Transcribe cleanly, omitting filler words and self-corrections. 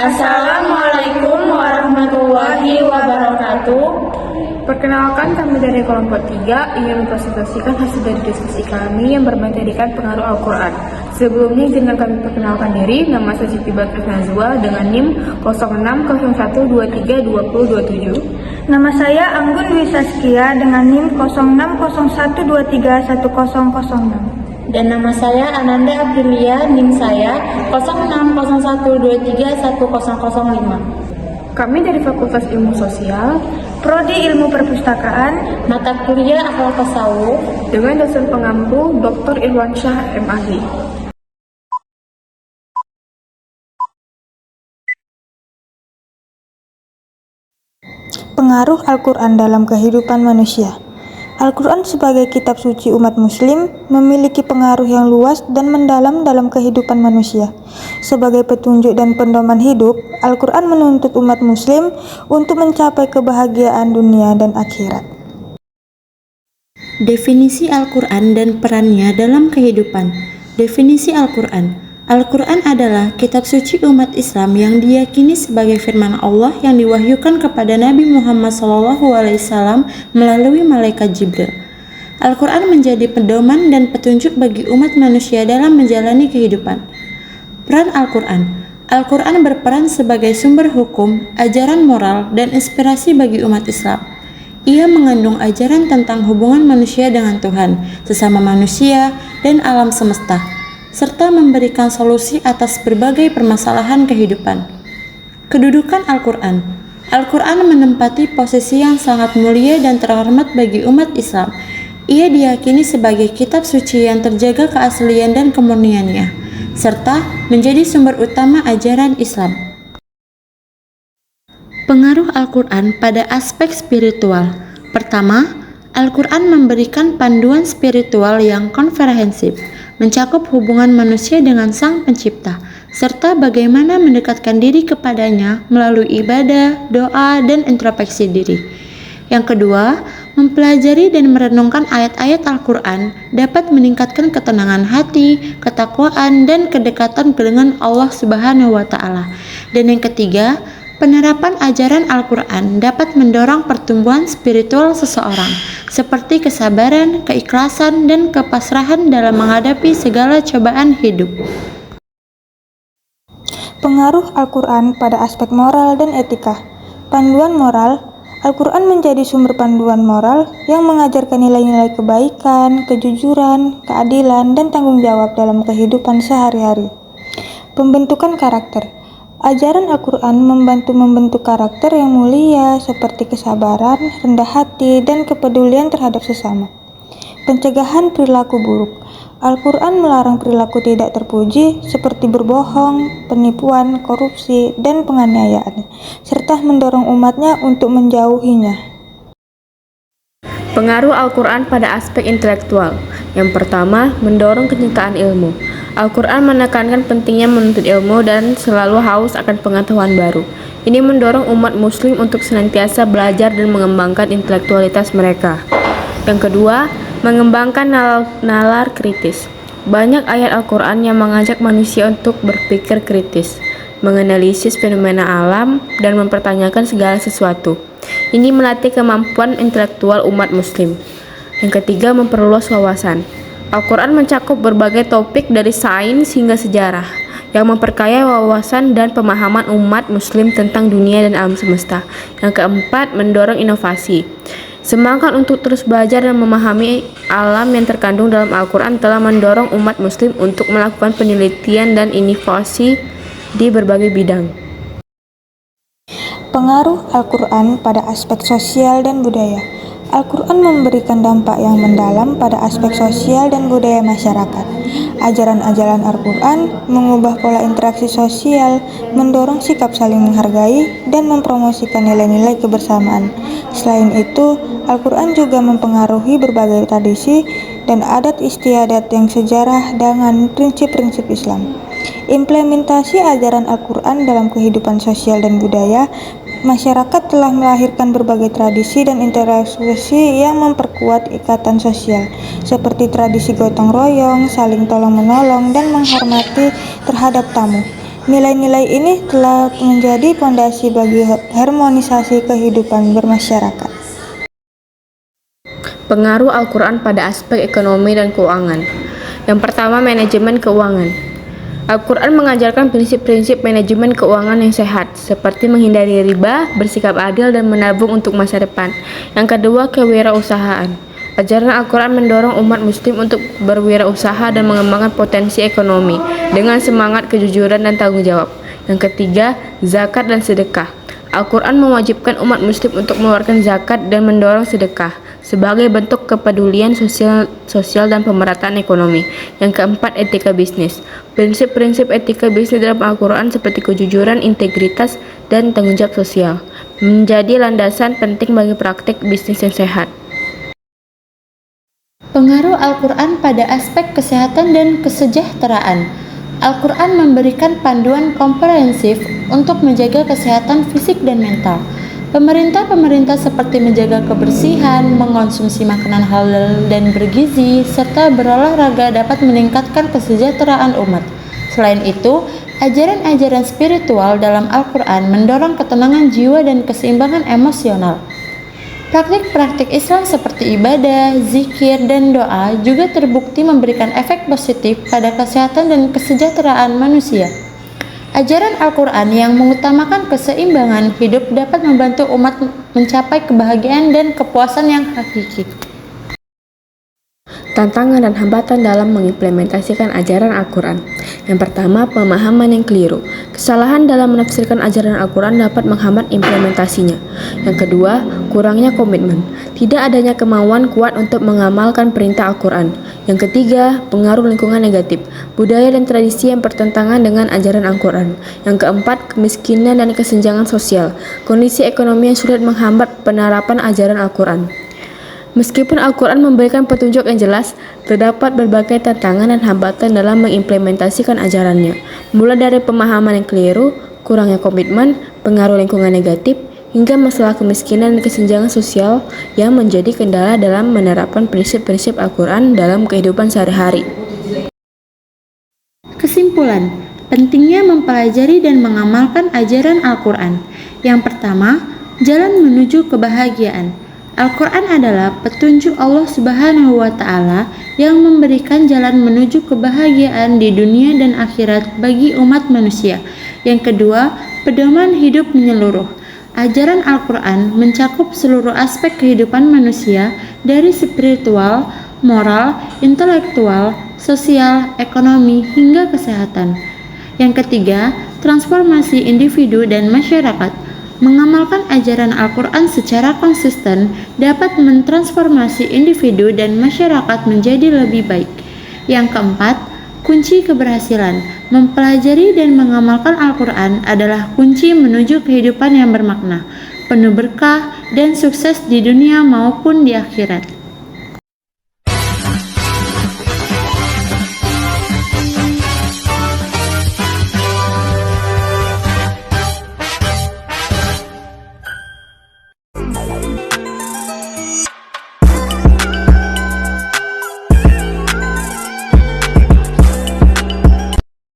Assalamualaikum warahmatullahi wabarakatuh. Perkenalkan, kami dari kelompok 3 ingin mempresentasikan hasil dari diskusi kami yang bermaterikan pengaruh Al-Quran. Sebelumnya izinkan kami perkenalkan diri. Nama saya Siti Badrus Nazwa dengan NIM 0601232027. Nama saya Anggun Dwi Saskia dengan NIM 0601231006. Dan nama saya Ananda Aprilia, NIM saya 0601231005. Kami dari Fakultas Ilmu Sosial, Prodi Ilmu Perpustakaan, mata kuliah Akhlak Tasawuf, dengan dosen pengampu Dr. Irwansyah MAG. Pengaruh Al-Quran dalam kehidupan manusia. Al-Quran sebagai kitab suci umat muslim memiliki pengaruh yang luas dan mendalam dalam kehidupan manusia. Sebagai petunjuk dan pedoman hidup, Al-Quran menuntut umat muslim untuk mencapai kebahagiaan dunia dan akhirat. Definisi Al-Quran dan perannya dalam kehidupan. Definisi Al-Quran. Al-Quran adalah kitab suci umat Islam yang diyakini sebagai firman Allah yang diwahyukan kepada Nabi Muhammad SAW melalui malaikat Jibril. Al-Quran menjadi pedoman dan petunjuk bagi umat manusia dalam menjalani kehidupan. Peran Al-Quran. Al-Quran berperan sebagai sumber hukum, ajaran moral, dan inspirasi bagi umat Islam. Ia mengandung ajaran tentang hubungan manusia dengan Tuhan, sesama manusia, dan alam semesta, serta memberikan solusi atas berbagai permasalahan kehidupan. Kedudukan Al-Quran. Al-Quran menempati posisi yang sangat mulia dan terhormat bagi umat Islam. Ia diyakini sebagai kitab suci yang terjaga keaslian dan kemurniannya, serta menjadi sumber utama ajaran Islam. Pengaruh Al-Quran pada aspek spiritual. Pertama, Al-Quran memberikan panduan spiritual yang komprehensif, mencakup hubungan manusia dengan Sang Pencipta, serta bagaimana mendekatkan diri kepadanya melalui ibadah, doa, dan introspeksi diri. Yang kedua, mempelajari dan merenungkan ayat-ayat Al-Quran dapat meningkatkan ketenangan hati, ketakwaan, dan kedekatan dengan Allah Subhanahu wa Ta'ala. Dan yang ketiga, penerapan ajaran Al-Quran dapat mendorong pertumbuhan spiritual seseorang, seperti kesabaran, keikhlasan, dan kepasrahan dalam menghadapi segala cobaan hidup. Pengaruh Al-Quran pada aspek moral dan etika. Panduan moral. Al-Quran menjadi sumber panduan moral yang mengajarkan nilai-nilai kebaikan, kejujuran, keadilan, dan tanggung jawab dalam kehidupan sehari-hari. Pembentukan karakter. Ajaran Al-Quran membentuk karakter yang mulia seperti kesabaran, rendah hati, dan kepedulian terhadap sesama. Pencegahan perilaku buruk. Al-Quran melarang perilaku tidak terpuji seperti berbohong, penipuan, korupsi, dan penganiayaan, serta mendorong umatnya untuk menjauhinya. Pengaruh Al-Quran pada aspek intelektual. Yang pertama, mendorong kecintaan ilmu. Al-Quran menekankan pentingnya menuntut ilmu dan selalu haus akan pengetahuan baru. Ini mendorong umat muslim untuk senantiasa belajar dan mengembangkan intelektualitas mereka. Yang kedua, mengembangkan nalar kritis. Banyak ayat Al-Quran yang mengajak manusia untuk berpikir kritis, menganalisis fenomena alam, dan mempertanyakan segala sesuatu. Ini melatih kemampuan intelektual umat muslim. Yang ketiga, memperluas wawasan. Al-Quran mencakup berbagai topik dari sains hingga sejarah yang memperkaya wawasan dan pemahaman umat muslim tentang dunia dan alam semesta. Yang keempat, mendorong inovasi. Semangat untuk terus belajar dan memahami alam yang terkandung dalam Al-Quran telah mendorong umat muslim untuk melakukan penelitian dan inovasi di berbagai bidang. Pengaruh Al-Quran pada aspek sosial dan budaya. Al-Quran memberikan dampak yang mendalam pada aspek sosial dan budaya masyarakat. Ajaran-ajaran Al-Quran mengubah pola interaksi sosial, mendorong sikap saling menghargai, dan mempromosikan nilai-nilai kebersamaan. Selain itu, Al-Quran juga mempengaruhi berbagai tradisi dan adat istiadat yang sejarah dengan prinsip-prinsip Islam. Implementasi ajaran Al-Quran dalam kehidupan sosial dan budaya. Masyarakat telah melahirkan berbagai tradisi dan interaksi yang memperkuat ikatan sosial, seperti tradisi gotong royong, saling tolong-menolong, dan menghormati terhadap tamu. Nilai-nilai ini telah menjadi fondasi bagi harmonisasi kehidupan bermasyarakat. Pengaruh Al-Quran pada aspek ekonomi dan keuangan. Yang pertama, manajemen keuangan. Al-Quran mengajarkan prinsip-prinsip manajemen keuangan yang sehat, seperti menghindari riba, bersikap adil, dan menabung untuk masa depan. Yang kedua, kewirausahaan. Ajaran Al-Quran mendorong umat muslim untuk berwirausaha dan mengembangkan potensi ekonomi dengan semangat kejujuran dan tanggung jawab. Yang ketiga, zakat dan sedekah. Al-Quran mewajibkan umat muslim untuk mengeluarkan zakat dan mendorong sedekah sebagai bentuk kepedulian sosial dan pemerataan ekonomi. Yang keempat, etika bisnis. Prinsip-prinsip etika bisnis dalam Al-Quran seperti kejujuran, integritas, dan tanggung jawab sosial menjadi landasan penting bagi praktik bisnis yang sehat. Pengaruh Al-Quran pada aspek kesehatan dan kesejahteraan. Al-Quran memberikan panduan komprehensif untuk menjaga kesehatan fisik dan mental. Pemerintah seperti menjaga kebersihan, mengonsumsi makanan halal dan bergizi, serta berolahraga dapat meningkatkan kesejahteraan umat. Selain itu, ajaran-ajaran spiritual dalam Al-Quran mendorong ketenangan jiwa dan keseimbangan emosional. Praktik-praktik Islam seperti ibadah, zikir, dan doa juga terbukti memberikan efek positif pada kesehatan dan kesejahteraan manusia. Ajaran Al-Quran yang mengutamakan keseimbangan hidup dapat membantu umat mencapai kebahagiaan dan kepuasan yang hakiki. Tantangan dan hambatan dalam mengimplementasikan ajaran Al-Quran. Yang pertama, pemahaman yang keliru. Kesalahan dalam menafsirkan ajaran Al-Quran dapat menghambat implementasinya. Yang kedua, kurangnya komitmen. Tidak adanya kemauan kuat untuk mengamalkan perintah Al-Quran. Yang ketiga, pengaruh lingkungan negatif. Budaya dan tradisi yang bertentangan dengan ajaran Al-Quran. Yang keempat, kemiskinan dan kesenjangan sosial. Kondisi ekonomi yang sulit menghambat penerapan ajaran Al-Quran. Meskipun Al-Quran memberikan petunjuk yang jelas, terdapat berbagai tantangan dan hambatan dalam mengimplementasikan ajarannya, mulai dari pemahaman yang keliru, kurangnya komitmen, pengaruh lingkungan negatif, hingga masalah kemiskinan dan kesenjangan sosial yang menjadi kendala dalam menerapkan prinsip-prinsip Al-Quran dalam kehidupan sehari-hari. Kesimpulan, pentingnya mempelajari dan mengamalkan ajaran Al-Quran. Yang pertama, jalan menuju kebahagiaan. Al-Quran adalah petunjuk Allah Subhanahu wa Ta'ala yang memberikan jalan menuju kebahagiaan di dunia dan akhirat bagi umat manusia. Yang kedua, pedoman hidup menyeluruh. Ajaran Al-Quran mencakup seluruh aspek kehidupan manusia, dari spiritual, moral, intelektual, sosial, ekonomi, hingga kesehatan. Yang ketiga, transformasi individu dan masyarakat. Mengamalkan ajaran Al-Quran secara konsisten dapat mentransformasi individu dan masyarakat menjadi lebih baik. Yang keempat, kunci keberhasilan. Mempelajari dan mengamalkan Al-Quran adalah kunci menuju kehidupan yang bermakna, penuh berkah, dan sukses di dunia maupun di akhirat.